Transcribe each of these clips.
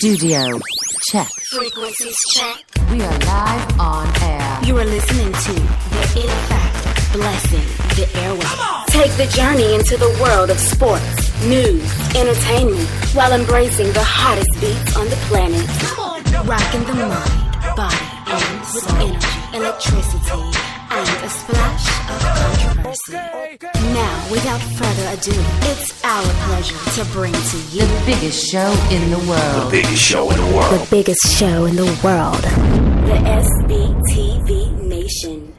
Studio check. Frequencies check. We are live on air. You are listening to the In Fact Blessing the Airwaves. Take the journey into the world of sports, news, entertainment, while embracing the hottest beats on the planet. Rocking the mind, body, and with energy, electricity, and a splash of controversy. Now, without further ado, it's our pleasure to bring to you The biggest show in the world. The biggest show in the world. the biggest show in the world, the SBTV Nation.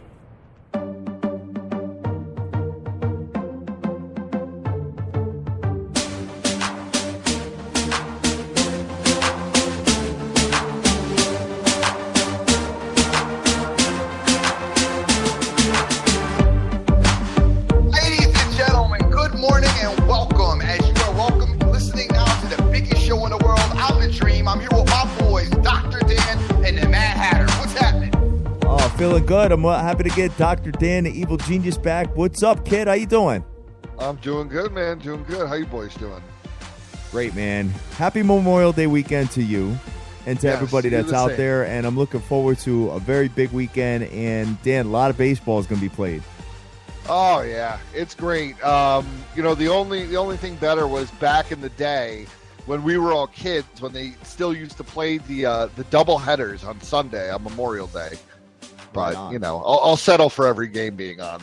Feeling good. I'm happy to get Dr. Dan, the Evil Genius, back. What's up, kid? How you doing? I'm doing good, man. Doing good. How you boys doing? Great, man. Happy Memorial Day weekend to you and to everybody that's out there. And I'm looking forward to a very big weekend. And, Dan, a lot of baseball is going to be played. Oh, yeah. It's great. The only thing better was back in the day when we were all kids, when they still used to play the double headers on Sunday, on Memorial Day. But, I'll settle for every game being on.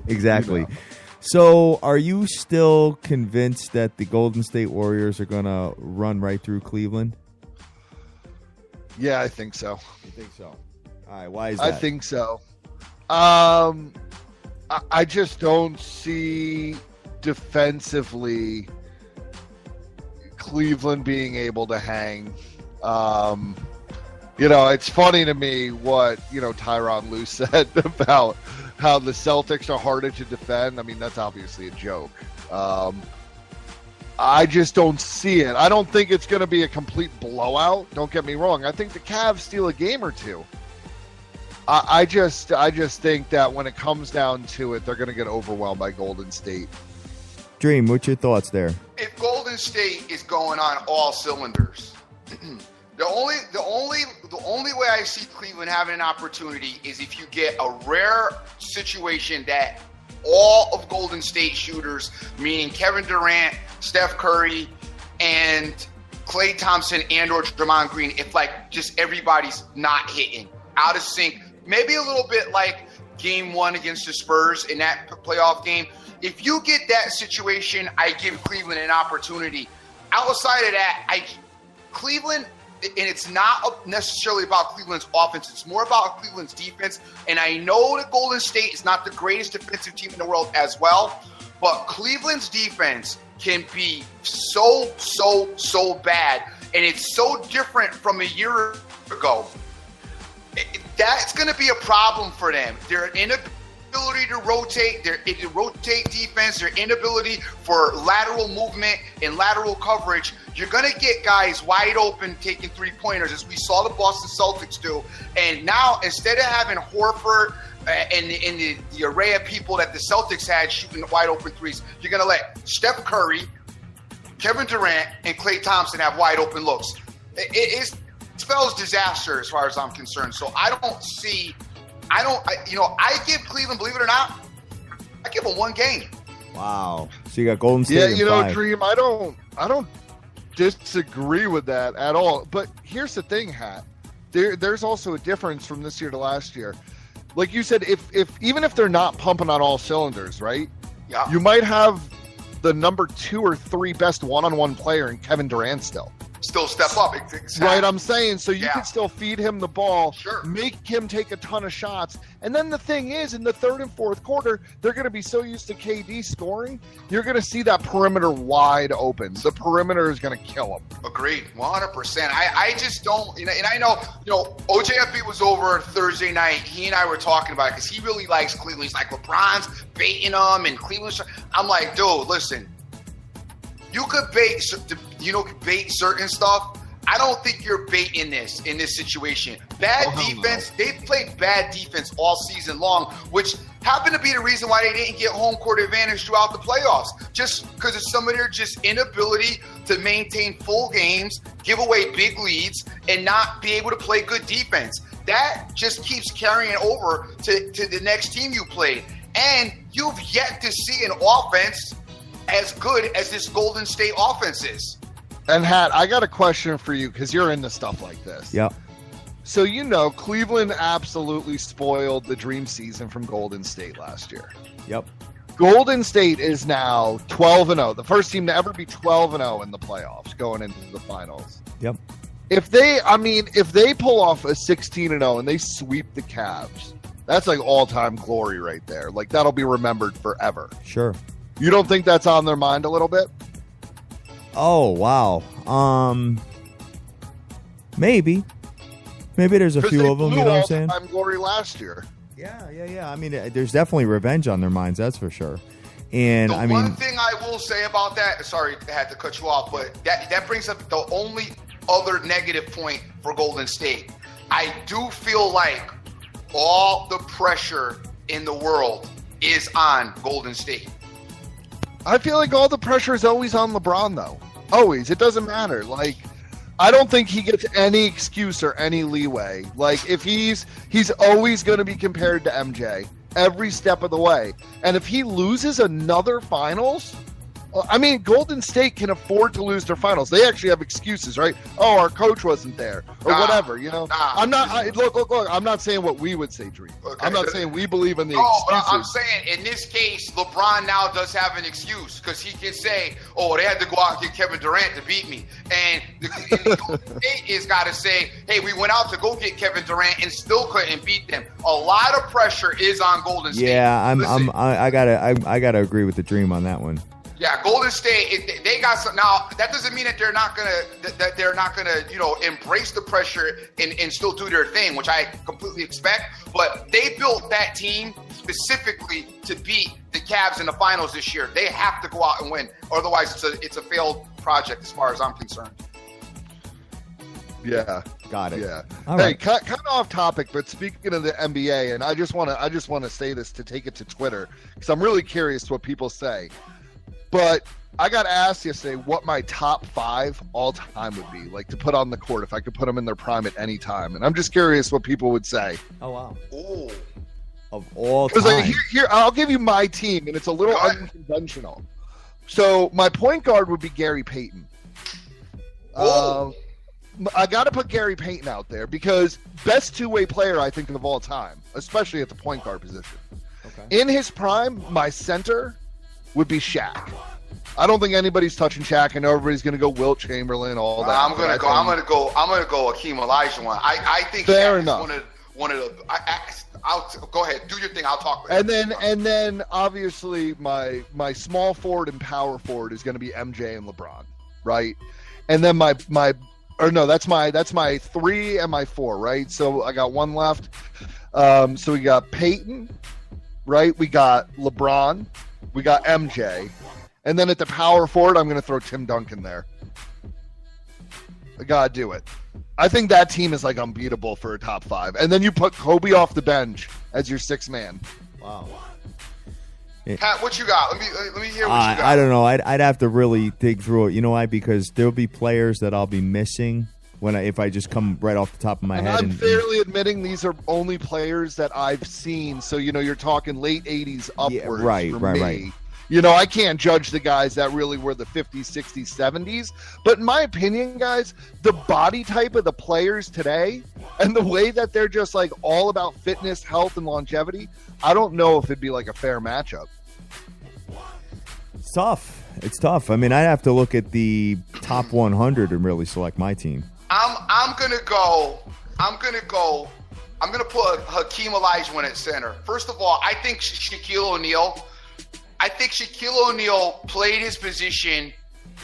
Exactly. So are you still convinced that the Golden State Warriors are going to run right through Cleveland? Yeah, I think so. You think so? All right. Why is that? I think so. I just don't see defensively Cleveland being able to hang. It's funny to me what, Tyronn Lue said about how the Celtics are harder to defend. I mean, that's obviously a joke. I just don't see it. I don't think it's going to be a complete blowout. Don't get me wrong. I think the Cavs steal a game or two. I just think that when it comes down to it, they're going to get overwhelmed by Golden State. Dream, what's your thoughts there? If Golden State is going on all cylinders, the only way I see Cleveland having an opportunity is if you get a rare situation that all of Golden State shooters, meaning Kevin Durant, Steph Curry, and Klay Thompson and or Draymond Green, if just everybody's not hitting, out of sync, maybe a little bit like Game 1 against the Spurs in that playoff game. If you get that situation, I give Cleveland an opportunity. Outside of that, Cleveland. And it's not necessarily about Cleveland's offense. It's more about Cleveland's defense. And I know that Golden State is not the greatest defensive team in the world as well, but Cleveland's defense can be so bad. And it's so different from a year ago. That's going to be a problem for them. Their inability to rotate, defense, their inability for lateral movement and lateral coverage. You're going to get guys wide open taking three-pointers, as we saw the Boston Celtics do. And now, instead of having Horford and the array of people that the Celtics had shooting wide open threes, you're going to let Steph Curry, Kevin Durant, and Klay Thompson have wide open looks. It spells disaster as far as I'm concerned. So I give Cleveland, believe it or not, I give them one game. Wow. So you got Golden State. Yeah, 5. Dream, I don't disagree with that at all. But here's the thing, Hat. There's also a difference from this year to last year. Like you said, if even if they're not pumping on all cylinders, right? Yeah. You might have the number 2 or 3 best one-on-one player in Kevin Durant still step up. Exactly. Right, I'm saying. So you can still feed him the ball, sure, make him take a ton of shots. And then the thing is, in the third and fourth quarter, they're going to be so used to KD scoring, you're going to see that perimeter wide open. The perimeter is going to kill him. Agreed, 100%. I just don't, and I know, OJFB was over Thursday night. He and I were talking about it because he really likes Cleveland. He's like, LeBron's baiting him, and Cleveland's. I'm like, dude, listen. You could bait certain stuff. I don't think you're baiting in this situation. Bad defense. They've played bad defense all season long, which happened to be the reason why they didn't get home court advantage throughout the playoffs, just because of some of their just inability to maintain full games, give away big leads, and not be able to play good defense. That just keeps carrying over to the next team you played. And you've yet to see an offense as good as this Golden State offense is. And Hat, I got a question for you because you're into stuff like this. Yep. So, Cleveland absolutely spoiled the dream season from Golden State last year. Yep. Golden State is now 12-0, the first team to ever be 12-0 in the playoffs going into the finals. Yep. If they pull off a 16-0 and they sweep the Cavs, that's like all-time glory right there. Like, that'll be remembered forever. Sure. You don't think that's on their mind a little bit? Oh, wow. Maybe there's a few of them, you know what I'm saying? All-time glory last year. Yeah. I mean, there's definitely revenge on their minds, that's for sure. And one thing I will say about that, sorry, I had to cut you off, but that brings up the only other negative point for Golden State. I do feel like all the pressure in the world is on Golden State. I feel like all the pressure is always on LeBron, though. Always. It doesn't matter. Like, I don't think he gets any excuse or any leeway. Like, if he's always going to be compared to MJ every step of the way. And if he loses another finals, I mean, Golden State can afford to lose their finals. They actually have excuses, right? Oh, our coach wasn't there, or whatever. Look. I'm not saying what we would say, Dream. Okay. I'm not saying we believe in the excuses. I'm saying in this case, LeBron now does have an excuse because he can say, "Oh, they had to go out and get Kevin Durant to beat me," and the Golden State is got to say, "Hey, we went out to go get Kevin Durant and still couldn't beat them." A lot of pressure is on Golden State. Yeah, I gotta agree with the Dream on that one. Yeah, Golden State, they got some. Now, that doesn't mean that they're not gonna embrace the pressure and still do their thing, which I completely expect. But they built that team specifically to beat the Cavs in the finals this year. They have to go out and win, otherwise it's a failed project as far as I'm concerned. Yeah, got it. Yeah. All hey, right. kind of off topic, but speaking of the NBA, and I just want to say this to take it to Twitter because I'm really curious what people say. But I got asked yesterday what my top 5 all time would be, like to put on the court if I could put them in their prime at any time. And I'm just curious what people would say. Oh, wow. Ooh. Of all time. Because here, I'll give you my team, and it's a little unconventional. So my point guard would be Gary Payton. I got to put Gary Payton out there because best two-way player, I think, of all time, especially at the point guard position. Okay. In his prime, my center would be Shaq. I don't think anybody's touching Shaq. I know everybody's going to go Wilt Chamberlain, all that. I'm going to go Hakeem Olajuwon. I think fair Shaq enough. Is one of the. I'll go ahead, do your thing. I'll talk. And then obviously my small forward and power forward is going to be MJ and LeBron, right? And then that's my 3 and my 4, right? So I got one left. So we got Peyton, right? We got LeBron. We got MJ. And then at the power forward, I'm going to throw Tim Duncan there. I got to do it. I think that team is like unbeatable for a top 5. And then you put Kobe off the bench as your 6th man. Wow. Pat, what you got? Let me hear what you got. I don't know. I'd have to really dig through it. You know why? Because there'll be players that I'll be missing if I just come right off the top of my head. I'm fairly admitting these are only players that I've seen. So, you're talking late 80s upwards. Yeah, right. I can't judge the guys that really were the 50s, 60s, 70s. But in my opinion, guys, the body type of the players today and the way that they're just like all about fitness, health, and longevity, I don't know if it'd be like a fair matchup. It's tough. I mean, I'd have to look at the top 100 and really select my team. I'm gonna put Hakeem Olajuwon at center. First of all, I think Shaquille O'Neal played his position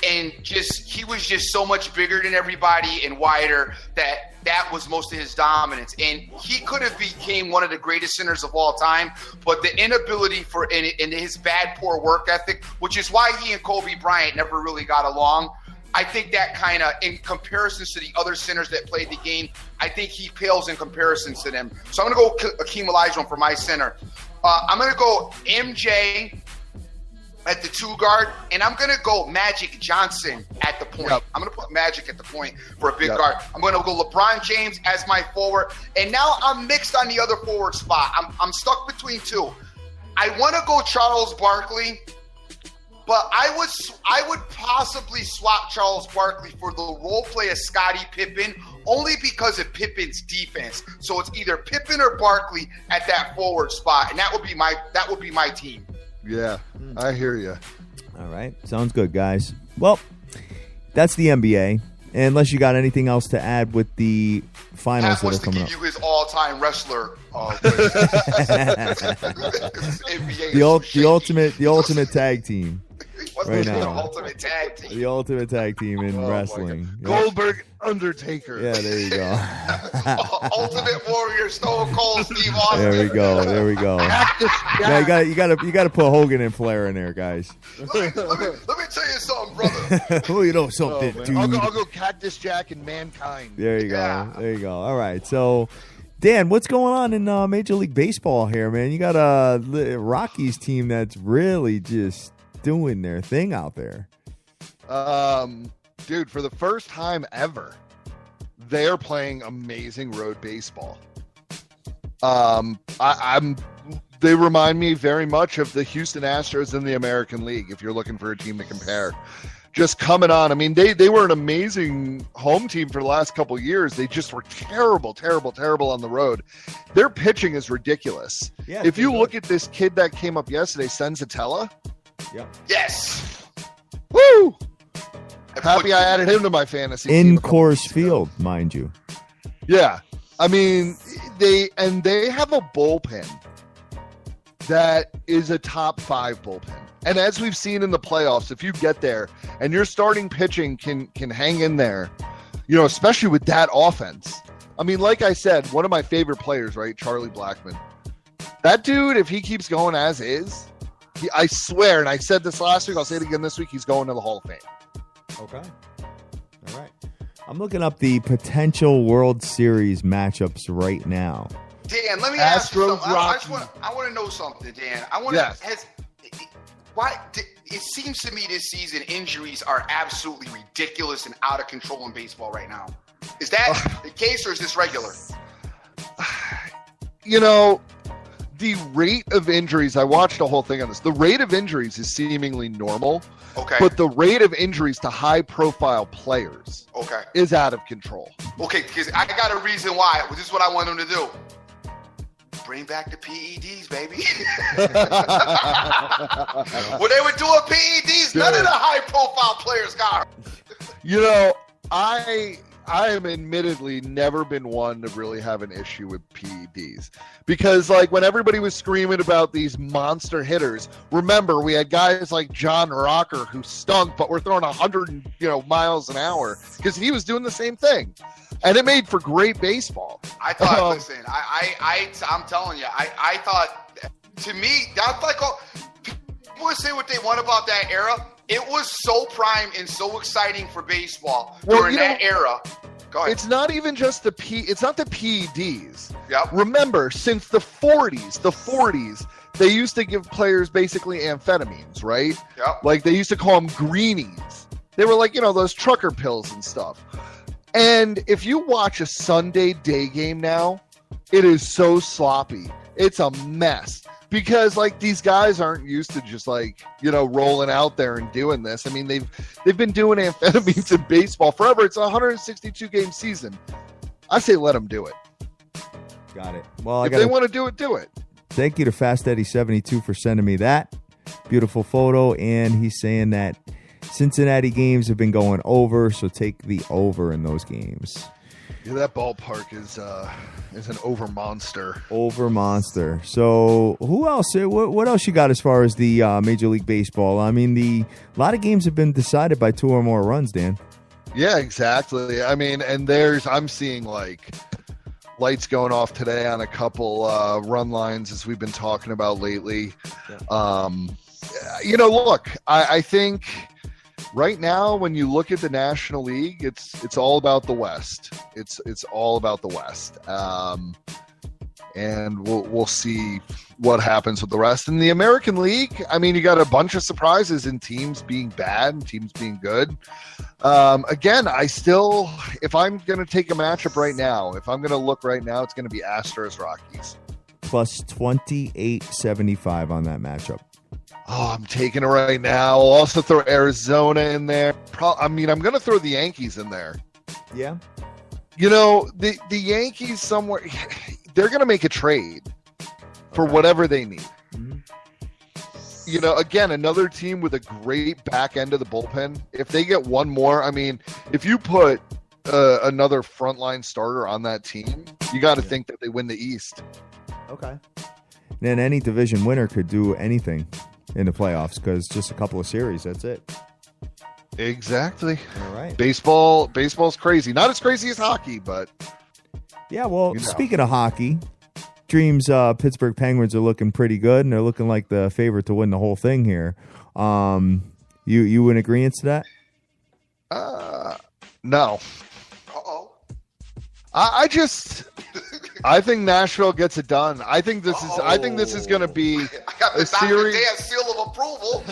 and he was just so much bigger than everybody and wider that was most of his dominance. And he could have became one of the greatest centers of all time, but the inability and his poor work ethic, which is why he and Kobe Bryant never really got along. I think that kind of, in comparisons to the other centers that played the game, I think he pales in comparison to them. So I'm going to go Hakeem Olajuwon for my center. I'm going to go MJ at the 2 guard, and I'm going to go Magic Johnson at the point. Yep. I'm going to put Magic at the point for a big guard. I'm going to go LeBron James as my forward, and now I'm mixed on the other forward spot. I'm stuck between 2. I want to go Charles Barkley, but I would possibly swap Charles Barkley for the role play of Scottie Pippen, only because of Pippen's defense. So it's either Pippen or Barkley at that forward spot, and that would be my team. Yeah, I hear you. All right. Sounds good, guys. Well, that's the NBA. Unless you got anything else to add with the finals Pat that wants are to coming give up. you his all-time wrestler. NBA The ultimate tag team. Right the now. ultimate tag team. The ultimate tag team in Oh, my wrestling. God. Goldberg, Undertaker. Yeah, there you go. Ultimate Warrior, Stone Cold, Steve Austin. There we go. Yeah, you gotta put Hogan and Flair in there, guys. Let me tell you something, brother. Oh, you know something, man. dude. I'll go Cactus Jack and Mankind. There you go. Yeah. There you go. All right. So, Dan, what's going on in Major League Baseball here, man? You got a Rockies team that's really just doing their thing out there. Dude, for the first time ever, they're playing amazing road baseball. They remind me very much of the Houston Astros in the American League, if you're looking for a team to compare. Just coming on. I mean, they were an amazing home team for the last couple of years. They just were terrible on the road. Their pitching is ridiculous. Yeah, if you look at this kid that came up yesterday, Senzatella. Yep. Yes. Woo! Happy I added him to my fantasy team. In Coors Field, mind you. Yeah. I mean, they have a bullpen that is a top 5 bullpen. And as we've seen in the playoffs, if you get there and your starting pitching can hang in there, especially with that offense. I mean, like I said, one of my favorite players, right? Charlie Blackmon. That dude, if he keeps going as is, I swear, and I said this last week, I'll say it again this week, he's going to the Hall of Fame. Okay. All right. I'm looking up the potential World Series matchups right now. Dan, let me ask you Astros, something. Rockies. I want to know something, Dan. I want Yes. to. It seems to me this season injuries are absolutely ridiculous and out of control in baseball right now. Is that the case, or is this regular? The rate of injuries, I watched a whole thing on this. The rate of injuries is seemingly normal, Okay. but the rate of injuries to high-profile players Okay. is out of control. Okay, because I got a reason why. This is what I want them to do. Bring back the PEDs, baby. When they were doing PEDs, none of the high-profile players got hurt. I am admittedly never been one to really have an issue with PEDs because, like, when everybody was screaming about these monster hitters, remember we had guys like John Rocker who stunk, but were throwing 100 miles an hour because he was doing the same thing, and it made for great baseball. I thought, listen, I'm telling you, I thought, to me, that's like, people would say what they want about that era. It was so prime and so exciting for baseball during that era. Go ahead. It's not even just it's not the PEDs. Yep. Remember, since the 40s, they used to give players basically amphetamines, right? Yep. Like they used to call them greenies. They were like, those trucker pills and stuff. And if you watch a Sunday day game now, it is so sloppy. It's a mess. Because like these guys aren't used to just like, rolling out there and doing this. I mean, they've been doing amphetamines in baseball forever. It's a 162 game season. I say let them do it. Got it. Well, If they want to do it. Thank you to Fast Eddie 72 for sending me that beautiful photo. And he's saying that Cincinnati games have been going over, so take the over in those games. Yeah, that ballpark is an over monster. Over monster. So who else? What else you got as far as the Major League Baseball? I mean, a lot of games have been decided by 2 or more runs, Dan. Yeah, exactly. I mean, and I'm seeing like lights going off today on a couple run lines as we've been talking about lately. Yeah. Look, I think right now when you look at the National League, it's all about the West. It's all about the West. and we'll see what happens with the rest. In the American League, I mean, you got a bunch of surprises in teams being bad and teams being good. Again, if I'm going to take a matchup right now, if I'm going to look right now, it's going to be Astros Rockies. Plus 28.75 on that matchup. Oh, I'm taking it right now. I'll also throw Arizona in there. I'm going to throw the Yankees in there. Yeah. You know, the Yankees somewhere, they're going to make a trade for whatever they need. Mm-hmm. You know, again, another team with a great back end of the bullpen. If they get one more, I mean, if you put another frontline starter on that team, you got to think that they win the East. Okay. Then any division winner could do anything in the playoffs because just a couple of series, that's it. Exactly. All right. Baseball's crazy. Not as crazy as hockey, but yeah. Well, Speaking of hockey, Dreams Pittsburgh Penguins are looking pretty good, and they're looking like the favorite to win the whole thing here. You in agreement to that? No. Uh-oh. I think Nashville gets it done. I think this is going to be I got the a series. Dr. seal of approval.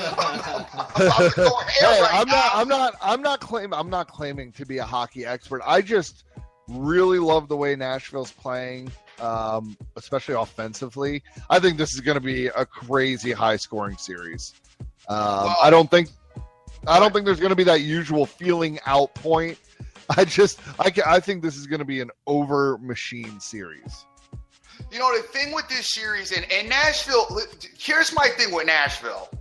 I'm not claiming to be a hockey expert. I just really love the way Nashville's playing, especially offensively. I think this is going to be a crazy high-scoring series. I don't think there's going to be that usual feeling out point. I think this is going to be an over machine series. You know, the thing with this series and Nashville, here's my thing with Nashville.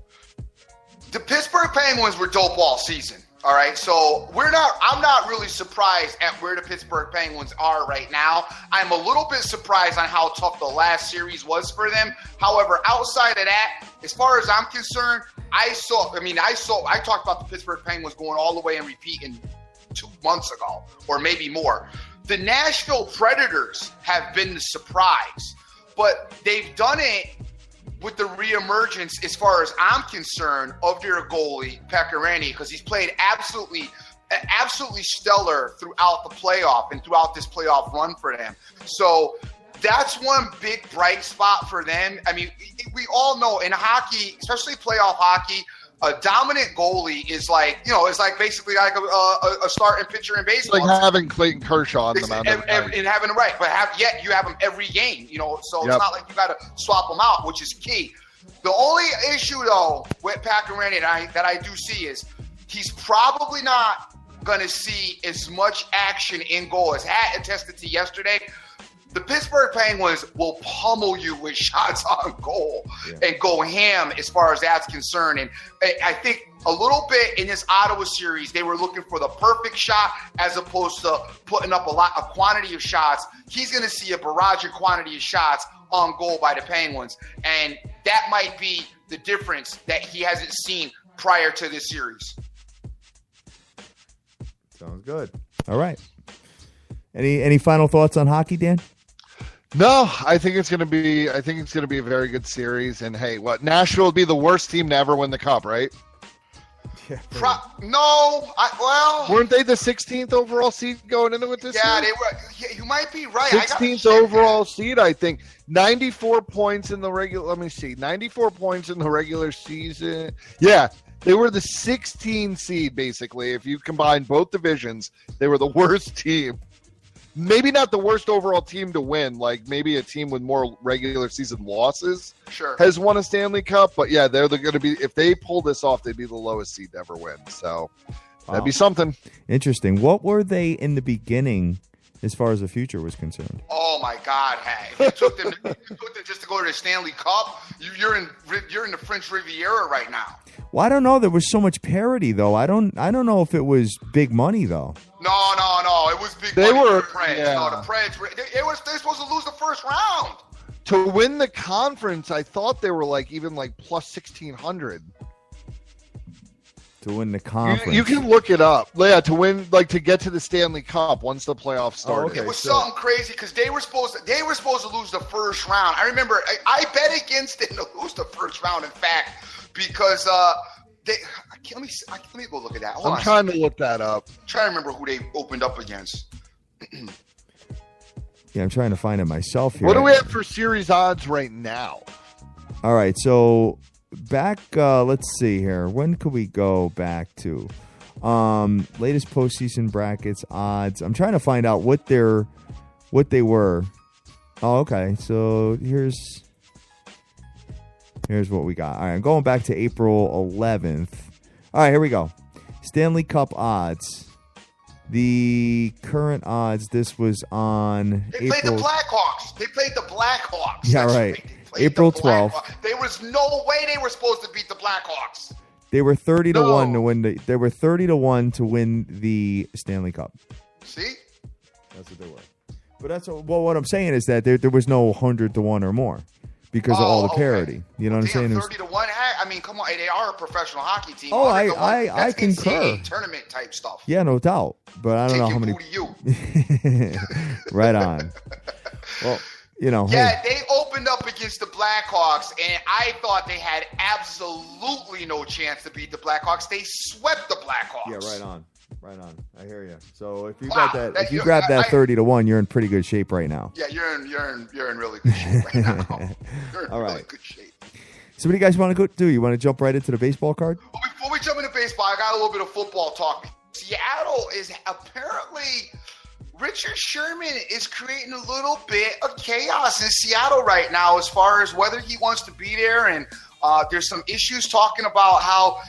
The Pittsburgh Penguins were dope all season. All right. So I'm not really surprised at where the Pittsburgh Penguins are right now. I'm a little bit surprised on how tough the last series was for them. However, outside of that, as far as I'm concerned, I talked about the Pittsburgh Penguins going all the way and repeating 2 months ago, or maybe more. The Nashville Predators have been the surprise, but they've done it with the reemergence, as far as I'm concerned, of their goalie, Pekka Rinne, because he's played absolutely stellar throughout the playoff and throughout this playoff run for them. So that's one big bright spot for them. I mean, we all know in hockey, especially playoff hockey, a dominant goalie is like, it's like basically like a starting pitcher in baseball. It's like having Clayton Kershaw on the mound. And having him right. But yet you have him every game, so It's not like you got to swap him out, which is key. The only issue, though, with Pekka Rinne that I do see is he's probably not going to see as much action in goal as Hat attested to yesterday. The Pittsburgh Penguins will pummel you with shots on goal and go ham as far as that's concerned. And I think a little bit in this Ottawa series, they were looking for the perfect shot as opposed to putting up a quantity of shots. He's going to see a barrage of quantity of shots on goal by the Penguins. And that might be the difference that he hasn't seen prior to this series. Sounds good. All right. Any final thoughts on hockey, Dan? No, I think it's going to be a very good series. And hey, Nashville would be the worst team to ever win the cup, right? Yeah, weren't they the 16th overall seed going into it this year? Yeah, they were. Yeah, you might be right. 16th overall seed, I think. 94 points in the regular. Let me see. 94 points in the regular season. Yeah, they were the 16th seed basically. If you combine both divisions, they were the worst team. Maybe not the worst overall team to win, like maybe a team with more regular season losses has won a Stanley Cup. But yeah, they're going to be, if they pull this off, they'd be the lowest seed to ever win. So that'd be something. Interesting. What were they in the beginning as far as the future was concerned? Oh my God! Hey, you took them just to go to the Stanley Cup. You're in the French Riviera right now. Well, I don't know. There was so much parity, though. I don't know if it was big money, though. No. It was big money for the Preds. Yeah. No, the Preds. They're supposed to lose the first round. To win the conference, I thought they were even plus 1,600. To win the conference. You can look it up. Yeah, to win, to get to the Stanley Cup once the playoffs started. Okay. It was something crazy because they were supposed to lose the first round. I remember I bet against them to lose the first round, in fact, because let me go look at that. I'm trying to look that up. I'm trying to remember who they opened up against. I'm trying to find it myself here. What do we have for series odds right now? All right, so back. Let's see here. When could we go back to? Latest postseason brackets odds. I'm trying to find out what they were. Oh, okay. So here's what we got. All right, I'm going back to April 11th. All right, here we go. Stanley Cup odds. The current odds. This was on. They played the Blackhawks. Yeah, That's right. They played April the 12th. Blackhawks. There was no way they were supposed to beat the Blackhawks. They were 30 to No. 1 to win. They were 30 to 1 to win the Stanley Cup. See? That's what they were. But what I'm saying is that there was no 100 to 1 or more because of all the parity. Okay. You know what I'm saying? 30 to 1. I mean, come on. They are a professional hockey team. Oh, 100 to 1. I That's concur. NCAA tournament type stuff. Yeah, no doubt. But I don't know how Taking many. boo to you. Right on. Well, Yeah, they opened up against the Blackhawks, and I thought they had absolutely no chance to beat the Blackhawks. They swept the Blackhawks. Yeah, right on. Right on. I hear you. So if you Wow, got that, that- if you grab that I- 30 to 1, you're in pretty good shape right now. Yeah, you're in really good shape right now. You're in All really right. good shape. So what do you guys want to go do? You want to jump right into the baseball card? Well, before we jump into baseball, I got a little bit of football talk. Seattle is apparently Richard Sherman is creating a little bit of chaos in Seattle right now as far as whether he wants to be there. And there's some issues talking about how,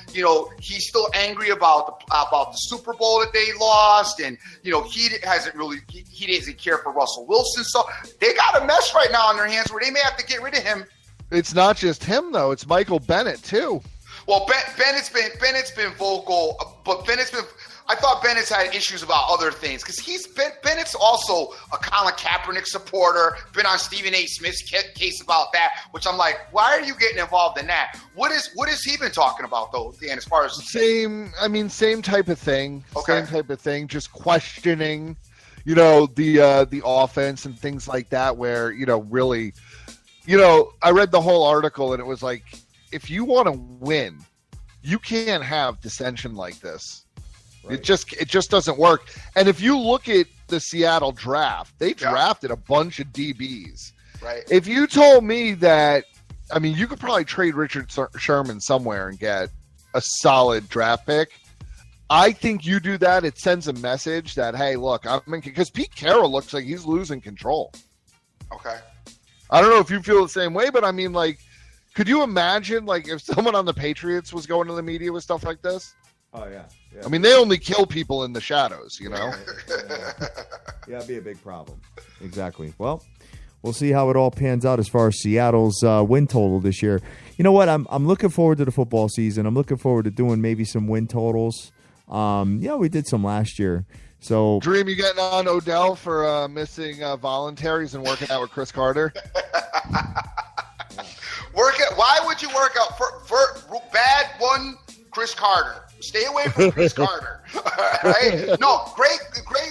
he's still angry about the Super Bowl that they lost. And, he doesn't care for Russell Wilson. So they got a mess right now on their hands where they may have to get rid of him. It's not just him though; it's Michael Bennett too. Well, Bennett's been vocal, but I thought Bennett's had issues about other things because Bennett's also a Colin Kaepernick supporter. Been on Stephen A. Smith's case about that, which I'm like, why are you getting involved in that? What has he been talking about though, Dan? As far as Same type of thing. Okay. Same type of thing. Just questioning, the offense and things like that. Where really, I read the whole article and it was like, if you want to win, you can't have dissension like this. Right. It just doesn't work. And if you look at the Seattle draft, they drafted a bunch of DBs. Right. If you told me that, you could probably trade Richard Sherman somewhere and get a solid draft pick. I think you do that, it sends a message that, hey, look, because Pete Carroll looks like he's losing control. Okay. I don't know if you feel the same way, but could you imagine if someone on the Patriots was going to the media with stuff like this? Oh, yeah. They only kill people in the shadows, Yeah, it'd be a big problem. Exactly. Well, we'll see how it all pans out as far as Seattle's win total this year. You know what? I'm looking forward to the football season. I'm looking forward to doing maybe some win totals. We did some last year. So Dream, you getting on Odell for missing voluntaries and working out with Chris Carter? Why would you work out for bad one, Chris Carter? Stay away from Chris Carter. Right? No, great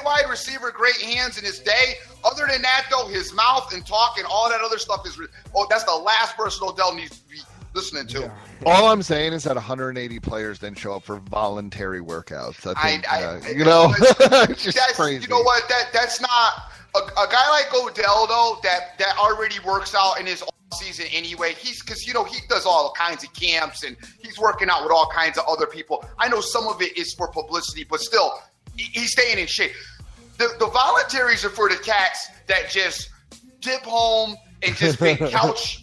wide receiver, great hands in his day. Other than that, though, his mouth and talk and all that other stuff that's the last person Odell needs to be listening to. All I'm saying is that 180 players didn't show up for voluntary workouts. I think, it's just crazy. You know what? That's not a guy like Odell though. That already works out in his season anyway. Because he does all kinds of camps and he's working out with all kinds of other people. I know some of it is for publicity, but still, he's staying in shape. The voluntaries are for the cats that just dip home and just been couch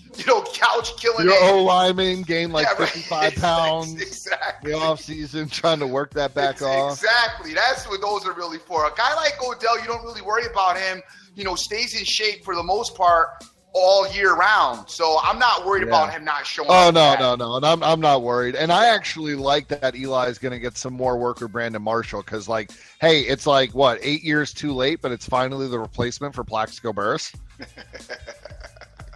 killing. Your O-lineman gained 55 right. pounds exactly. the off season, trying to work that back off. Exactly. That's what those are really for. A guy like Odell, you don't really worry about him. Stays in shape for the most part all year round. So I'm not worried about him not showing up. No. And I'm not worried. And I actually like that Eli is going to get some more work with Brandon Marshall because, hey, it's 8 years too late, but it's finally the replacement for Plaxico Burress.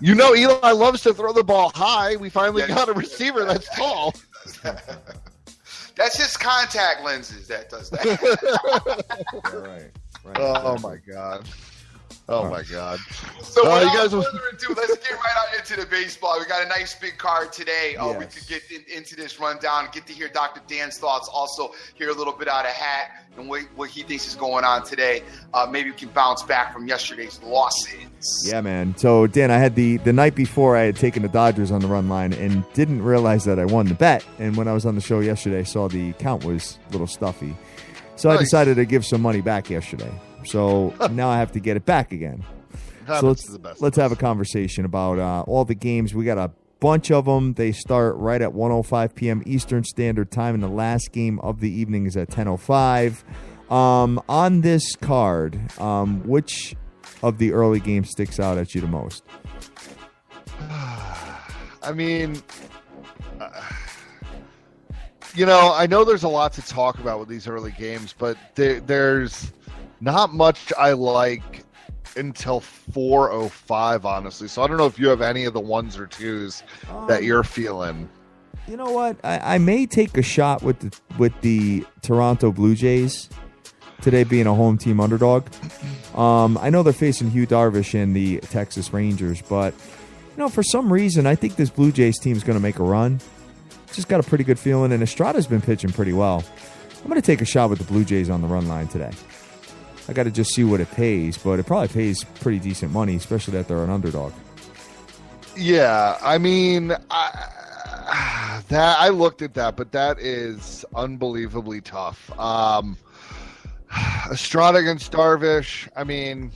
Eli loves to throw the ball high. We finally got a receiver that's tall. That's his contact lenses that does that. Right. Oh, my God. Oh my God! So you without guys, further ado, let's get right on into the baseball. We got a nice big card today. We Yes. could get into this rundown, get to hear Dr. Dan's thoughts, also hear a little bit out of Hat and what he thinks is going on today. Maybe we can bounce back from yesterday's losses. Yeah, man. So, Dan, I had the night before I had taken the Dodgers on the run line and didn't realize that I won the bet. And when I was on the show yesterday, I saw the count was a little stuffy. So I Nice. decided to give some money back yesterday. So now I have to get it back again. So let's have a conversation about all the games. We got a bunch of them. They start right at 1:05 p.m. Eastern Standard Time, and the last game of the evening is at 10:05. On this card, which of the early games sticks out at you the most? I mean, I know there's a lot to talk about with these early games, but there's not much I like until 4:05, honestly. So I don't know if you have any of the ones or twos that you're feeling. You know what? I may take a shot with the Toronto Blue Jays today, being a home team underdog. I know they're facing Hugh Darvish and the Texas Rangers, but for some reason, I think this Blue Jays team is going to make a run. Just got a pretty good feeling, and Estrada's been pitching pretty well. I'm going to take a shot with the Blue Jays on the run line today. I got to just see what it pays, but it probably pays pretty decent money, especially that they're an underdog. Yeah, I mean, I looked at that, but that is unbelievably tough. Estrada against Darvish, I mean,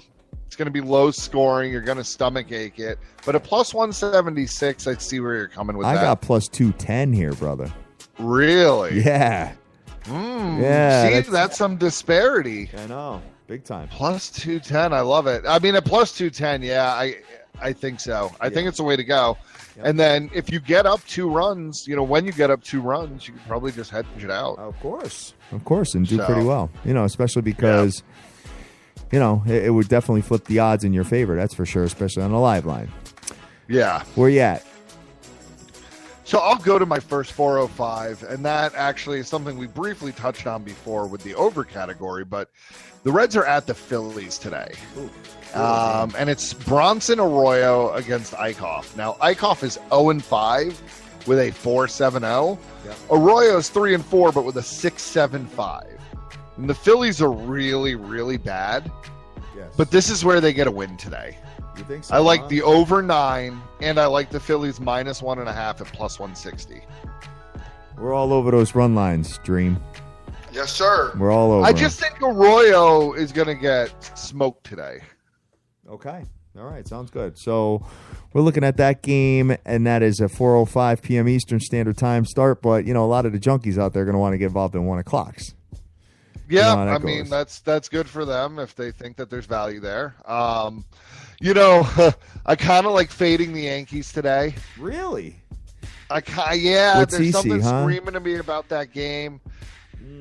it's going to be low scoring. You're going to stomach ache it. But at plus 176, I see where you're coming with that. I got plus 210 here, brother. Really? Yeah. Yeah. See, that's some disparity. I know. Big time. Plus 210. I love it. I mean, at plus 210, yeah, I think so. I think it's the way to go. Yep. And then if you get up 2 runs, when you get up 2 runs, you can probably just hedge it out. Of course, and do pretty well. Especially because, it would definitely flip the odds in your favor. That's for sure, especially on a live line. Yeah. Where you at? So I'll go to my first 405, and that actually is something we briefly touched on before with the over category, but the Reds are at the Phillies today. And it's Bronson Arroyo against Eichhoff. Now, Eichhoff is 0-5 with a 4.70. Yep. Arroyo's 3-4, but with a 6.75. And the Phillies are really, really bad. Yes. But this is where they get a win today. You think so? I like the over 9, and I like the Phillies minus 1.5 at plus 160. We're all over those run lines, Dream. Yes, sir. We're all over. I just think Arroyo is going to get smoked today. Okay. All right. Sounds good. So we're looking at that game, and that is a 4:05 p.m. Eastern Standard Time start. But, a lot of the junkies out there are going to want to get involved in 1 o'clocks. Yeah, I mean, goes. that's good for them if they think that there's value there. I kind of like fading the Yankees today. Really? With CeCe, there's something huh? screaming to me about that game.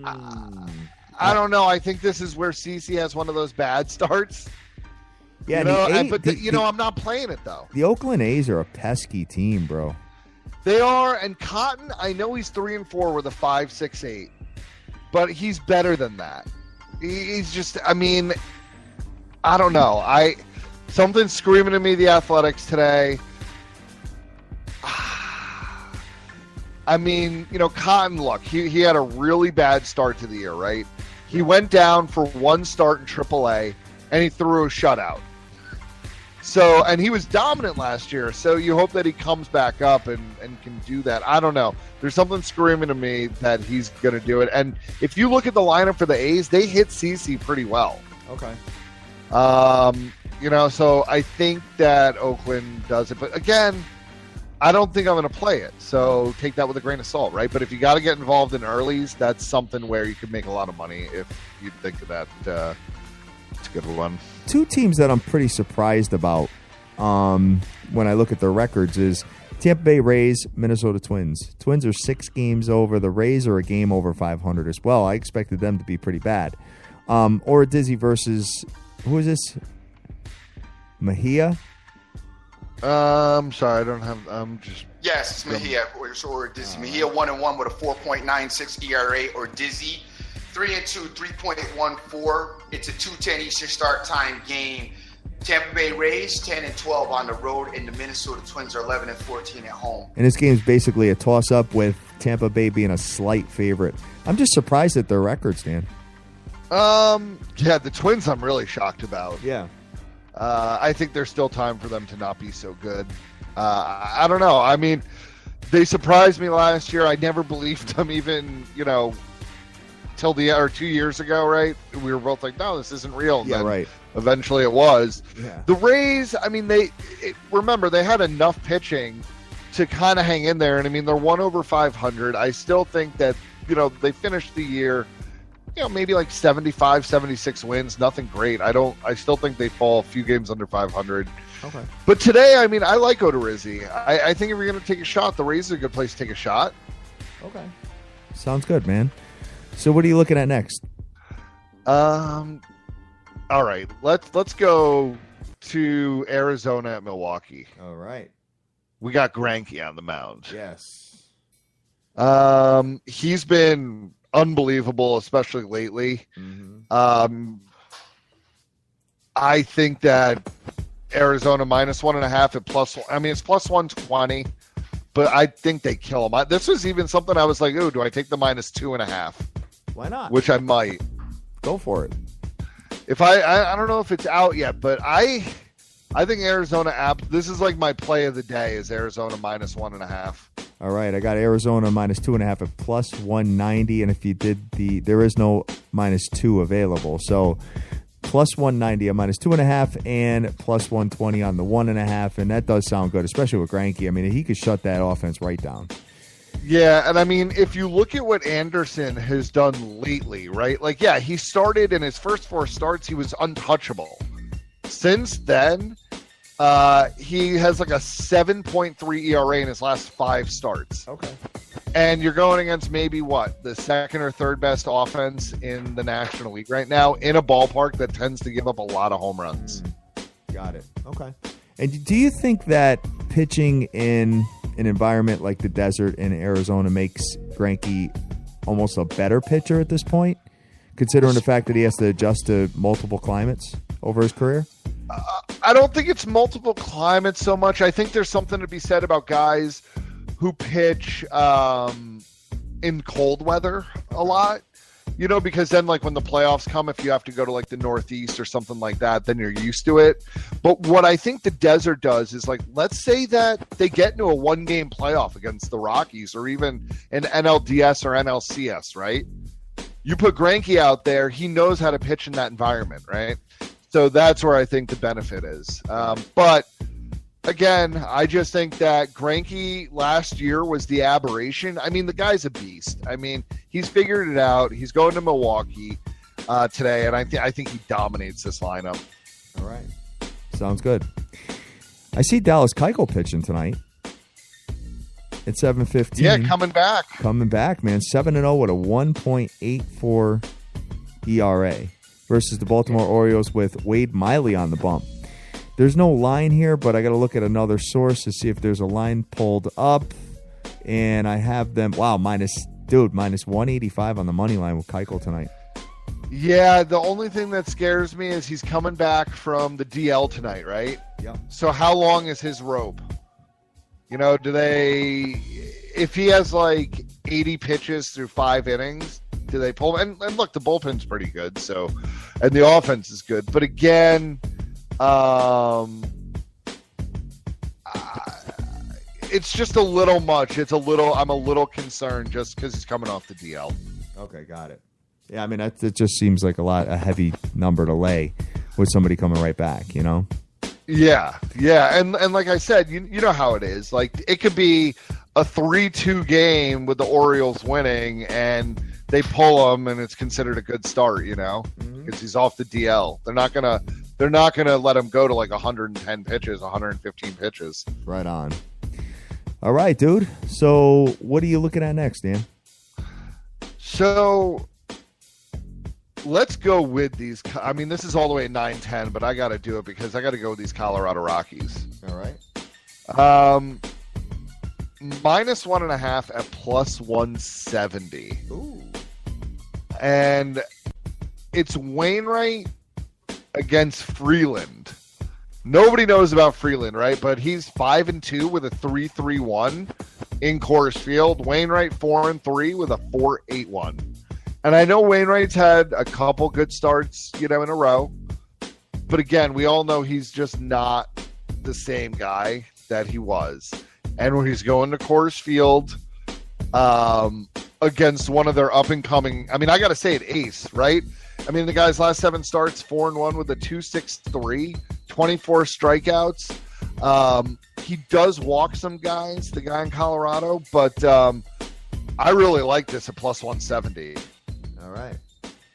I don't know. I think this is where CeCe has one of those bad starts. Yeah, I'm not playing it, though. The Oakland A's are a pesky team, bro. They are, and Cotton, I know he's 3-4 with a 5.68, but he's better than that. He's just, I mean, I don't know. Something's screaming to me, the Athletics today. I mean, Cotton, look, he had a really bad start to the year, right? He went down for 1 start in AAA, and he threw a shutout. So, and he was dominant last year, so you hope that he comes back up and can do that. I don't know. There's something screaming to me that he's going to do it. And if you look at the lineup for the A's, they hit CeCe pretty well. Okay. So I think that Oakland does it. But again, I don't think I'm going to play it. So take that with a grain of salt, right? But if you got to get involved in earlies, that's something where you could make a lot of money if you think of that. It's a good one. 2 teams that I'm pretty surprised about when I look at their records is Tampa Bay Rays, Minnesota Twins. Twins are 6 games over. The Rays are a game over 500 as well. I expected them to be pretty bad. Or Dizzy versus, who is this? Mejia? I'm sorry, I don't have. I'm just. Yes, it's Mejia or Dizzy. Mejia 1-1 with a 4.96 ERA, or Dizzy 3-2, 3.14. It's a 2:10 Eastern start time game. Tampa Bay Rays 10-12 on the road, and the Minnesota Twins are 11-14 at home. And this game's basically a toss-up with Tampa Bay being a slight favorite. I'm just surprised at their records, Dan. Yeah, the Twins I'm really shocked about. Yeah. I think there's still time for them to not be so good. I don't know. I mean, they surprised me last year. I never believed them even, till 2 years ago, right? We were both like, no, this isn't real. And Yeah, then right. Eventually it was. Yeah. The Rays, I mean, remember, they had enough pitching to kind of hang in there. And I mean, they're 1 over 500. I still think that, they finished the year, maybe like 75, 76 wins. Nothing great. I still think they fall a few games under 500. Okay. But today, I mean, I like Odorizzi. I think if you're going to take a shot, the Rays are a good place to take a shot. Okay. Sounds good, man. So what are you looking at next? All right, let's go to Arizona at Milwaukee. All right. We got Greinke on the mound. Yes. He's been unbelievable, especially lately. Mm-hmm. I think that Arizona -1.5 at plus. I mean, it's plus 120, but I think they kill him. This was even something I was like, oh, do I take the -2.5? Why not? Which I might. Go for it. If I don't know if it's out yet, but I think Arizona this is like my play of the day is Arizona -1.5. All right, I got Arizona -2.5 at plus 190, and if you did there is no -2 available, so plus 190 at -2.5 and plus 120 on the 1.5, and that does sound good, especially with Greinke. I mean, he could shut that offense right down. Yeah, and I mean, if you look at what Anderson has done lately, right? Like, yeah, he started in his first 4 starts, he was untouchable. Since then, he has like a 7.3 ERA in his last 5 starts. Okay. And you're going against maybe the second or third best offense in the National League right now in a ballpark that tends to give up a lot of home runs. Got it. Okay. And do you think that pitching in an environment like the desert in Arizona makes Greinke almost a better pitcher at this point, considering the fact that he has to adjust to multiple climates over his career? I don't think it's multiple climates so much. I think there's something to be said about guys who pitch in cold weather a lot. Because then like when the playoffs come, if you have to go to like the Northeast or something like that, then you're used to it. But what I think the desert does is like, let's say that they get into a 1-game playoff against the Rockies or even an NLDS or NLCS, right? You put Greinke out there, he knows how to pitch in that environment, right? So that's where I think the benefit is. But again, I just think that Greinke last year was the aberration. I mean, the guy's a beast. I mean, he's figured it out. He's going to Milwaukee today, and I think he dominates this lineup. All right. Sounds good. I see Dallas Keuchel pitching tonight at 7:15. Yeah, coming back. Coming back, man. 7-0 with a 1.84 ERA versus the Baltimore Orioles with Wade Miley on the bump. There's no line here, but I got to look at another source to see if there's a line pulled up. And I have them, minus 185 on the money line with Keuchel tonight. Yeah, the only thing that scares me is he's coming back from the DL tonight, right? Yep. So how long is his rope? If he has like 80 pitches through 5 innings, do they pull him? And look, the bullpen's pretty good, and the offense is good. But again, it's just a little much. I'm a little concerned just because he's coming off the DL. Okay, got it. Yeah, I mean, it just seems like a heavy number to lay with somebody coming right back, Yeah, and like I said, you know how it is. Like, it could be a 3-2 game with the Orioles winning, and they pull him, and it's considered a good start, because he's off the DL. They're not gonna let him go to like 110 pitches, 115 pitches. Right on. All right, dude. So, what are you looking at next, Dan? So, let's go with these. I mean, this is all the way at 9-10, but I got to do it because I got to go with these Colorado Rockies. All right. -1.5 at plus 170. Ooh. And it's Wainwright against Freeland. Nobody knows about Freeland, right? But he's 5-2 with a 3.31 in Coors Field. Wainwright 4-3 with a 4.81. And I know Wainwright's had a couple good starts, in a row. But again, we all know he's just not the same guy that he was. And when he's going to Coors Field against one of their up-and-coming, I got to say it, ace, right? The guy's last 7 starts, 4-1 with a 2.63, 24 strikeouts. He does walk some guys, the guy in Colorado, but I really like this at plus 170. All right.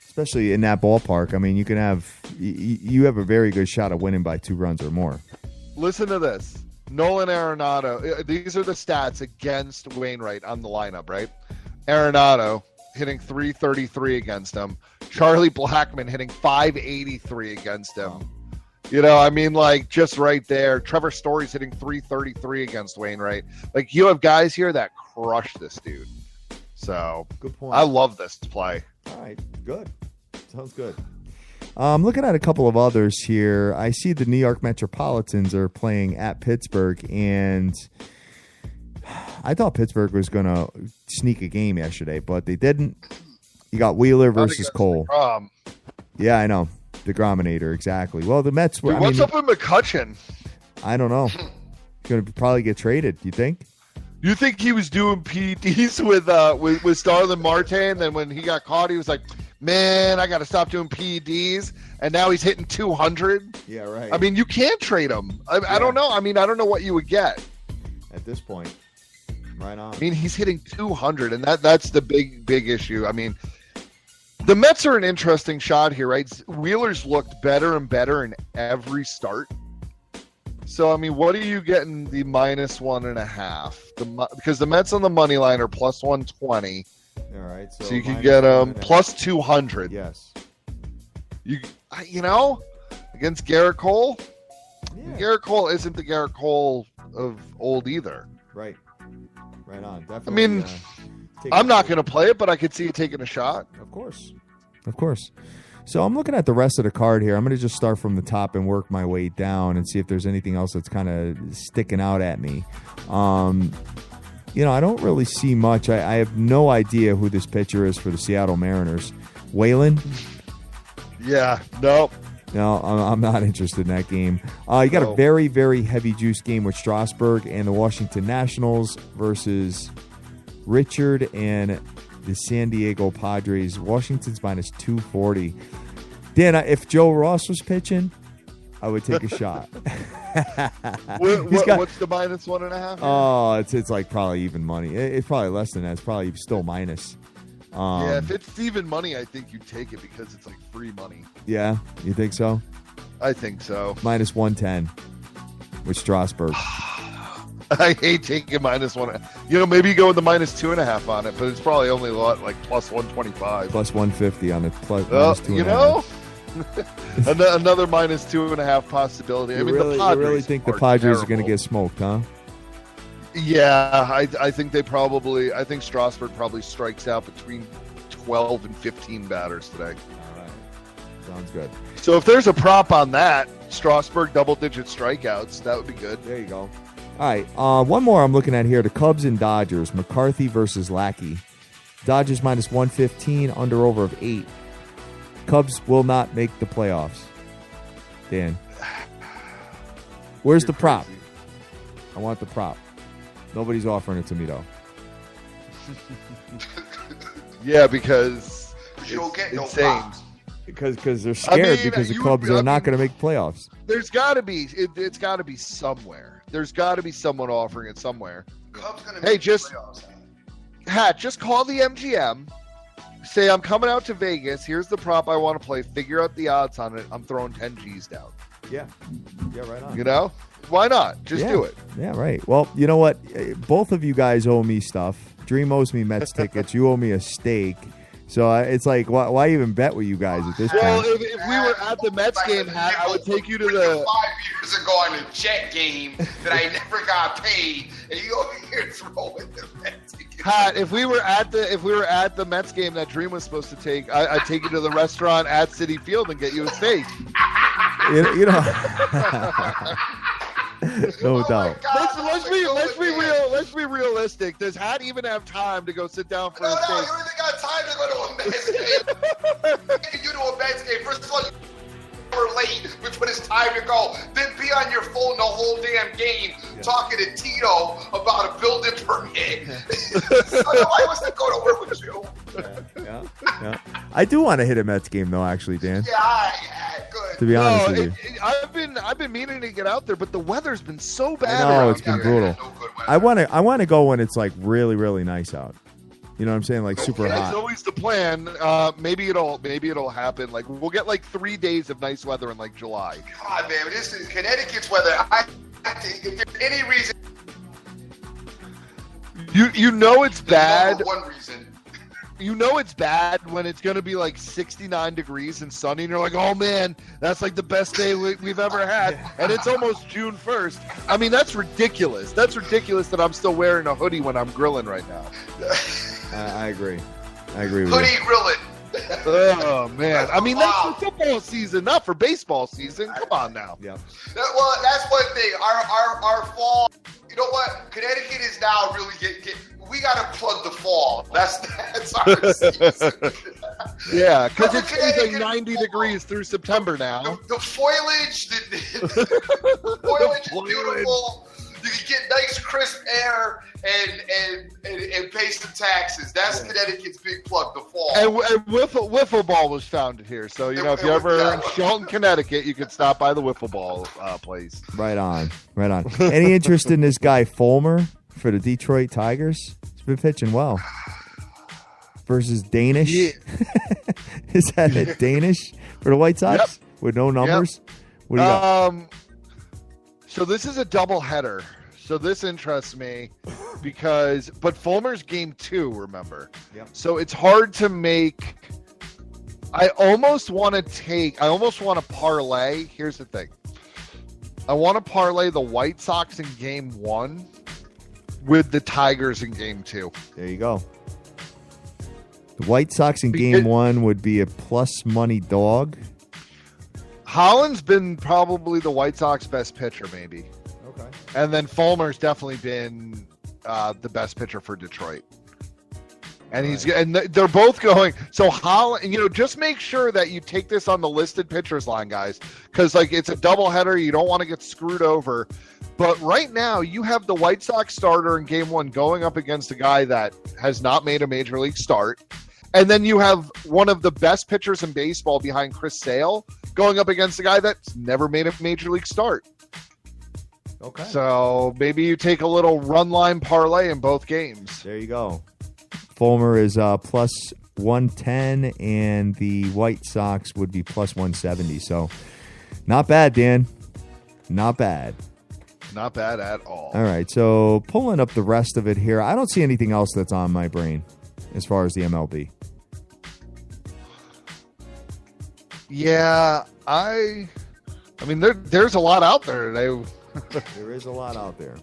Especially in that ballpark. You can you have a very good shot of winning by 2 runs or more. Listen to this. Nolan Arenado. These are the stats against Wainwright on the lineup, right? Arenado hitting 333 against him. Charlie Blackmon hitting 583 against him. Just right there. Trevor Story's hitting 333 against Wainwright. You have guys here that crush this dude. So, good point. I love this play. All right, good. Sounds good. I'm looking at a couple of others here. I see the New York Metropolitans are playing at Pittsburgh, and I thought Pittsburgh was going to sneak a game yesterday, but they didn't. You got Wheeler versus Cole. Yeah, I know. The Grominator, exactly. Well, the Mets were. Dude, what's up with McCutchen? I don't know. He's going to probably get traded. You think? You think he was doing PEDs with Starlin Marte, and then when he got caught, he was like, "Man, I got to stop doing PEDs," and now he's hitting 200. Yeah, right. You can't trade him. I don't know. I don't know what you would get at this point. Right on. He's hitting 200, and that's the big issue. The Mets are an interesting shot here, right? Wheeler's looked better and better in every start. So, what are you getting the minus 1.5? Because the Mets on the money line are plus 120. All right. So you could get them plus 200. Yes. Against Garrett Cole? Yeah. Garrett Cole isn't the Garrett Cole of old either. Right. Right on. Definitely. I'm not going to play it, but I could see you taking a shot. Of course. So I'm looking at the rest of the card here. I'm going to just start from the top and work my way down and see if there's anything else that's kind of sticking out at me. I don't really see much. I have no idea who this pitcher is for the Seattle Mariners. Whalen? Yeah, nope. No, I'm not interested in that game. You got a very, very heavy juice game with Strasburg and the Washington Nationals versus Richard and the San Diego Padres. Washington's minus 240. Dan, if Joe Ross was pitching, I would take a shot. What's the minus 1.5? Oh, it's like probably even money. It's probably less than that. It's probably still minus. Yeah, if it's even money, I think you take it because it's like free money. Yeah, you think so? I think so. Minus 110 with Strasburg. I hate taking minus 1. Maybe you go with the minus 2.5 on it, but it's probably only like plus 125. Plus 150 on it. Minus 2.5. Another minus 2.5 possibility. You really think the Padres are going to get smoked, huh? Yeah, I think I think Strasburg probably strikes out between 12 and 15 batters today. All right. Sounds good. So if there's a prop on that, Strasburg double-digit strikeouts, that would be good. There you go. All right, one more I'm looking at here. The Cubs and Dodgers. McCarthy versus Lackey. Dodgers minus 115, under over of 8. Cubs will not make the playoffs. Dan. Where's the prop? I want the prop. Nobody's offering it to me, though. Yeah, because you don't get no insane. props. Because they're scared because the Cubs are not going to make playoffs. There's got to be. It's got to be somewhere. There's got to be someone offering it somewhere. Cubs gonna make the playoffs. Just call the MGM. Say, I'm coming out to Vegas. Here's the prop I want to play. Figure out the odds on it. I'm throwing 10 G's down. Yeah, right on. Why not? Just do it. Yeah, right. Well, you know what? Both of you guys owe me stuff. Dream owes me Mets tickets. You owe me a steak. So it's like, why even bet with you guys at this point? Well, if we were at the Mets game, Hat, I would take you to the 5 years ago on a Jet game that I never got paid, and you over here throwing the Mets tickets. Hat, if we were at the Mets game that Dream was supposed to take, I'd take you to the restaurant at Citi Field and get you a steak. You know. No Oh my doubt. God, Let's be realistic. Does Hat even have time to go sit down for No, a you steak? even got time to go to a Mets game. Taking you to a Mets game. First of all, you were late, which was his time to go. Then be on your phone the whole damn game talking to Tito about a building permit. So I was to go to work with you. Yeah. I do want to hit a Mets game though, actually, Dan. Yeah, good. To be honest No, with you. I've been meaning to get out there, but the weather's been so bad. I know, around it's been here. brutal. No good weather. I want to go when it's like really, really nice out. You know what I'm saying? Like super That's hot. always the plan. Maybe it'll happen. Like we'll get like 3 days of nice weather in like July. God, man, this is Connecticut's weather. If there's any reason, You know it's bad. number one reason. You know it's bad when it's going to be like 69 degrees and sunny, and you're like, oh man, that's like the best day we've ever had, and it's almost June 1st. I mean, that's ridiculous. That's ridiculous that I'm still wearing a hoodie when I'm grilling right now. I agree. I agree with Hoodie you. grilling. Oh man, I mean that's for football season, not for baseball season. Come on now. Yeah. Well, that's one thing. Our fall. You know what? Connecticut is now really we got to plug the fall. That's our season. Yeah, because Look it's at like Connecticut 90 fall. degrees through September now. The foliage, the foliage is beautiful. You can get nice crisp air and pay some taxes. That's Connecticut's big plug, the fall. And wiffle ball was founded here, so you know if you're ever in Shelton, Connecticut, you could stop by the wiffle ball place. Right on. Right on. Any interest in this guy Fulmer for the Detroit Tigers? He's been pitching well. Versus Danish. Yeah. Is that it? Danish for the White Sox with no numbers? What do you got? So this is a double header. So this interests me but Fulmer's game 2, remember? Yep. So it's hard to make. I almost want to parlay. Here's the thing. I want to parlay the White Sox in game 1 with the Tigers in game 2. There you go. The White Sox in game 1 would be a plus money dog. Holland's been probably the White Sox best pitcher, maybe. Okay. And then Fulmer's definitely been the best pitcher for Detroit. And they're both going. So Holland, just make sure that you take this on the listed pitchers line, guys, because like it's a doubleheader. You don't want to get screwed over. But right now, you have the White Sox starter in game 1 going up against a guy that has not made a major league start. And then you have one of the best pitchers in baseball behind Chris Sale going up against a guy that's never made a major league start. Okay. So maybe you take a little run line parlay in both games. There you go. Fulmer is plus 110, and the White Sox would be plus 170. So not bad, Dan. Not bad. Not bad at all. All right. So pulling up the rest of it here, I don't see anything else that's on my brain as far as the MLB. Yeah, I mean, there's a lot out there today. There is a lot out there,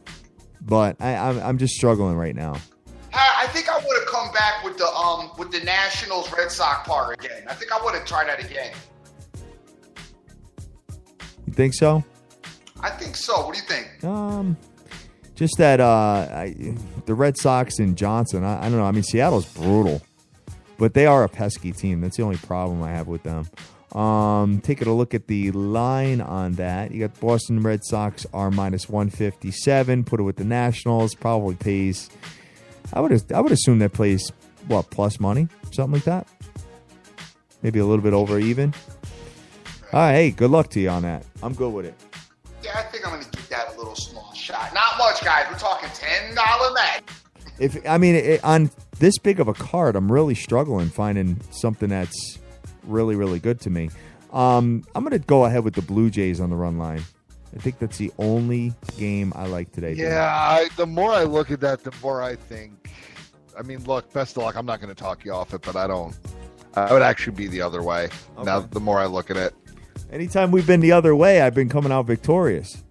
but I'm just struggling right now. I think I would have come back with the Nationals Red Sox part again. I think I would have tried that again. You think so? I think so. What do you think? Just that the Red Sox and Johnson. I don't know. I mean, Seattle's brutal, but they are a pesky team. That's the only problem I have with them. Taking a look at the line on that, you got Boston Red Sox are minus 157. Put it with the Nationals, probably pays. I would assume that plays plus money, something like that. Maybe a little bit over even. All right, hey, good luck to you on that. I'm good with it. Yeah, I think I'm going to give that a little small shot. Not much, guys. We're talking $10 bet. On this big of a card, I'm really struggling finding something that's really, really good to me. I'm going to go ahead with the Blue Jays on the run line. I think that's the only game I like today. Yeah, the more I look at that, the more I think. I mean, look, best of luck. I'm not going to talk you off it, but I would actually be the other way. Now, the more I look at it. Anytime we've been the other way, I've been coming out victorious.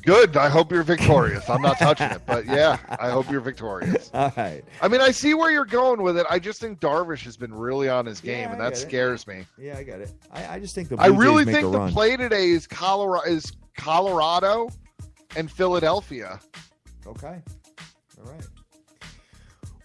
Good. I hope you're victorious. I'm not touching it, but yeah, I hope you're victorious. All right. I mean, I see where you're going with it. I just think Darvish has been really on his game, Yeah, and I that get it. scares me. Yeah, I get it. I just think the I Blue really Jays make think a the run. play today is Colorado and Philadelphia. Okay. All right.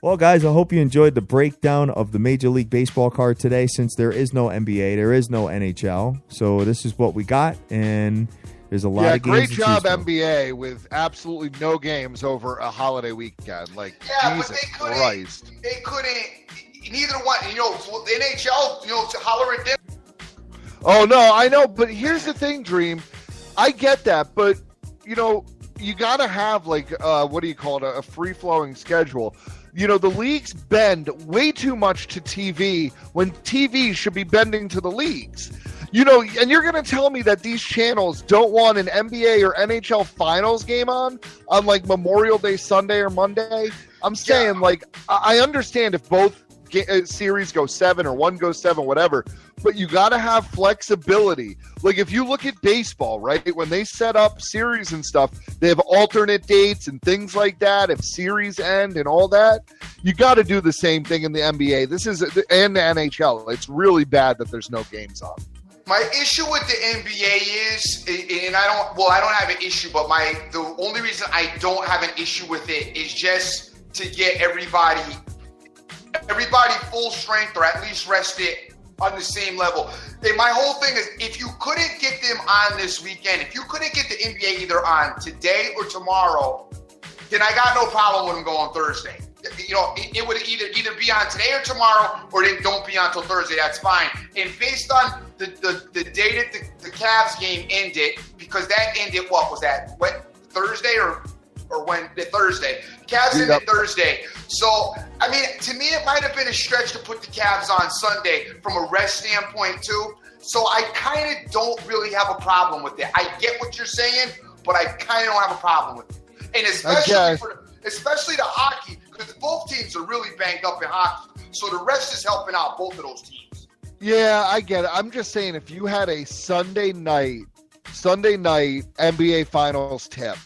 Well, guys, I hope you enjoyed the breakdown of the Major League Baseball card today. Since there is no NBA, there is no NHL, so this is what we got, and there's a lot of games. Great to job, choose from. NBA, with absolutely no games over a holiday weekend. Like, Yeah, Jesus but they couldn't. Christ. They couldn't. Neither one. The NHL. To holler at them. Oh, no, I know, but here's the thing, Dream. I get that, but, you got to have, like, what do you call it, a free-flowing schedule. The leagues bend way too much to TV when TV should be bending to the leagues. And you're going to tell me that these channels don't want an NBA or NHL finals game on like Memorial Day Sunday or Monday? I'm saying, like, I understand if both series go 7 or one goes 7, whatever, but you got to have flexibility. Like, if you look at baseball, right, when they set up series and stuff, they have alternate dates and things like that. If series end and all that, you got to do the same thing in the NBA. And the NHL. It's really bad that there's no games on. My issue with the NBA is, and I don't have an issue, but the only reason I don't have an issue with it is just to get everybody full strength, or at least rested on the same level. And my whole thing is, if you couldn't get them on this weekend, if you couldn't get the NBA either on today or tomorrow, then I got no problem with them going Thursday. It would either be on today or tomorrow, or they don't be on until Thursday. That's fine. And based on the day that the Cavs game ended, because that ended, what was that? Thursday or when? Thursday. Cavs ended Thursday. So, I mean, to me, it might have been a stretch to put the Cavs on Sunday from a rest standpoint, too. So I kind of don't really have a problem with it. I get what you're saying, but I kind of don't have a problem with it. And especially the hockey, because both teams are really banged up in hockey. So the rest is helping out both of those teams. Yeah, I get it. I'm just saying, if you had a Sunday night NBA Finals tip,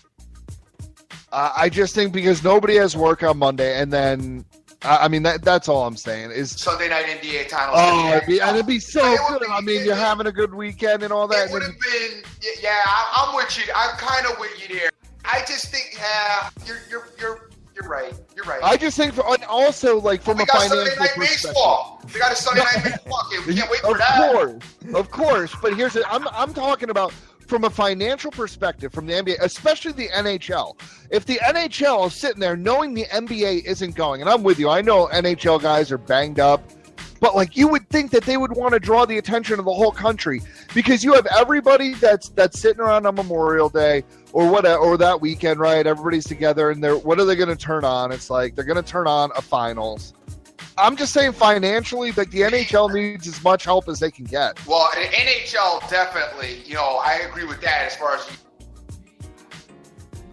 I just think because nobody has work on Monday, and then I mean that's all I'm saying is Sunday night NBA Finals. Oh, it'd be so good. I mean, you're having a good weekend and all that. It would have been. Yeah, I'm with you. I'm kind of with you there. I just think, you're right. You're right. I just think, and also like from a financial perspective, baseball. We got a Sunday night baseball game. We can't wait for that. Of course. But I'm talking about from a financial perspective, from the NBA, especially the NHL. If the NHL is sitting there knowing the NBA isn't going, and I'm with you, I know NHL guys are banged up, but like you would think that they would want to draw the attention of the whole country because you have everybody that's sitting around on Memorial Day or whatever, or that weekend, right? Everybody's together, and what are they going to turn on? It's like they're going to turn on a finals. I'm just saying financially, like the NHL needs as much help as they can get. Well, the NHL definitely, I agree with that as far as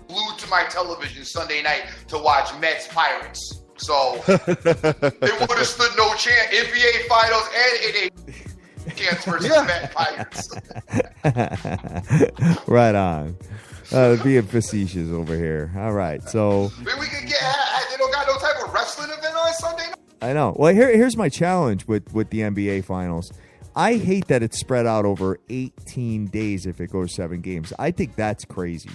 glued to my television Sunday night to watch Mets Pirates. So it would have stood no chance. NBA Finals and NBA chance versus Mets Pirates. Right on. Being facetious over here. All right, so maybe we can get. They don't got no type of wrestling event on Sunday night. I know. Well, here's my challenge with the NBA Finals. I hate that it's spread out over 18 days if it goes 7 games. I think that's crazy.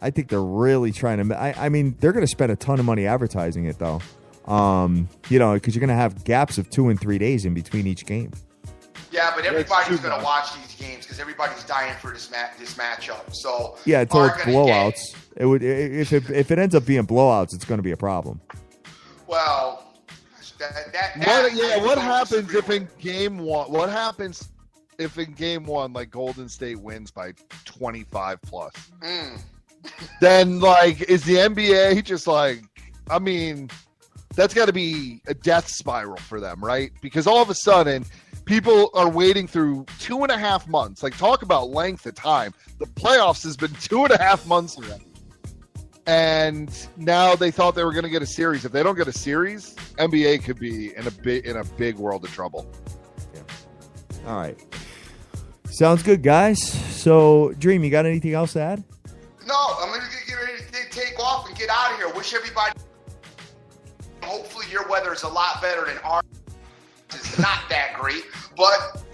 I think they're really trying to. I mean, they're going to spend a ton of money advertising it, though. Because you're going to have gaps of 2 and 3 days in between each game. Yeah, but everybody's going to watch these games because everybody's dying for this matchup. So yeah, until it's blowouts. It would if it ends up being blowouts, it's going to be a problem. Well. What happens if in game one? What happens if in game one, like Golden State wins by 25 plus? Then, like, is the NBA just like? I mean, that's got to be a death spiral for them, right? Because all of a sudden, people are waiting through 2.5 months. Like, talk about length of time. The playoffs has been 2.5 months already. And now they thought they were going to get a series. If they don't get a series, NBA could be in a big world of trouble. Yeah. All right. Sounds good, guys. So, Dream, you got anything else to add? No, out of here. Wish everybody. Hopefully, your weather is a lot better than ours. It's not that great, but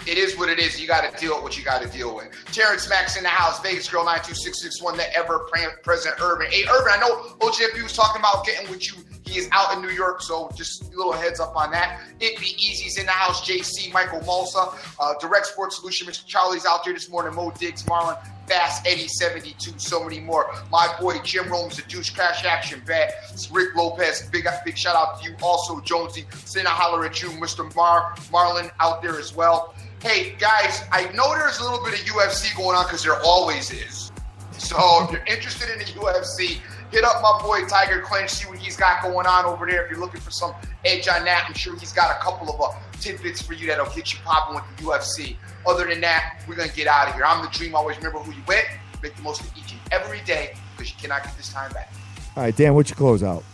it is what it is. You got to deal with what you got to deal with. Terrence Max in the house. Vegas Girl 92661. The ever-present Urban. Hey, Urban, I know OJFB was talking about getting with you. He is out in New York, so just a little heads up on that. It Be Easy's in the house. JC, Michael Mulsa, Direct Sports Solution. Mr. Charlie's out there this morning. Mo Diggs, Marlon, Fast, Eddie 72, so many more. My boy Jim Rome's a douche, crash action bet. It's Rick Lopez, big shout out to you. Also Jonesy, send a holler at you, Mr. Marlon out there as well. Hey guys, I know there's a little bit of UFC going on because there always is. So if you're interested in the UFC, hit up my boy Tiger Clinch, see what he's got going on over there. If you're looking for some edge on that, I'm sure he's got a couple of tidbits for you that'll get you popping with the UFC. Other than that, we're going to get out of here. I'm the Dream. Always remember who you with. Make the most of each and every day because you cannot get this time back. All right, Dan, what's your closeout?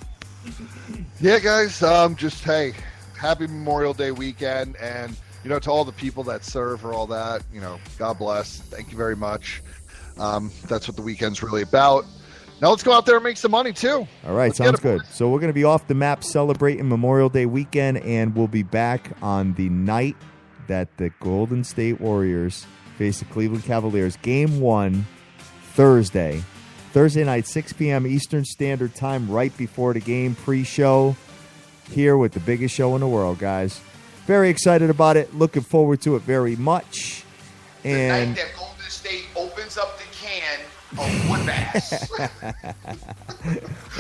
Yeah, guys, just, hey, happy Memorial Day weekend. And, to all the people that serve or all that, God bless. Thank you very much. That's what the weekend's really about. Now let's go out there and make some money, too. All right, sounds good. So we're going to be off the map celebrating Memorial Day weekend, and we'll be back on the night that the Golden State Warriors face the Cleveland Cavaliers. Game 1, Thursday night, 6 p.m. Eastern Standard Time, right before the game, pre-show, here with the biggest show in the world, guys. Very excited about it. Looking forward to it very much. And the night that Golden State opens up the can of wood bass.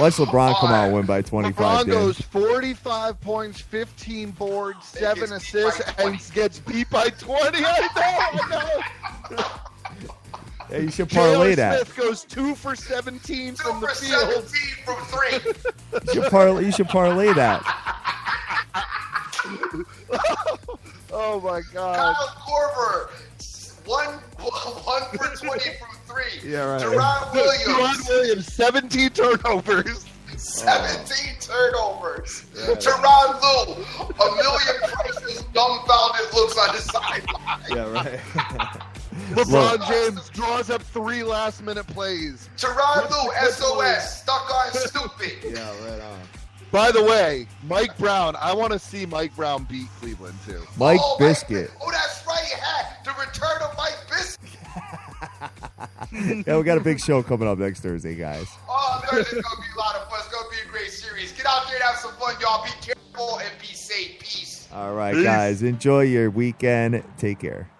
Watch LeBron come out and win by 25. LeBron goes 45 points, 15 boards, 7 assists, and gets beat by 20. I know. Yeah, you should parlay that. Smith goes 2 for 17 from the 17 field. from 3. You should parlay that. Oh my God. Kyle Korver, 1 for 20 from 3. Yeah, right. Deron Williams, 17 turnovers. 17 turnovers. Teron Lou, a million priceless dumbfounded looks on the sideline. Yeah, right. LeBron James draws up 3 last-minute plays. Teron Lou, SOS, stuck on stupid. Yeah, right on. By the way, Mike Brown, I want to see Mike Brown beat Cleveland, too. Mike Biscuit. That's right. He had the return of Mike Biscuit. Yeah, we got a big show coming up next Thursday, guys. Oh, Thursday's going to be a lot of fun. It's going to be a great series. Get out there and have some fun, y'all. Be careful and be safe. Peace. All right, guys. Enjoy your weekend. Take care.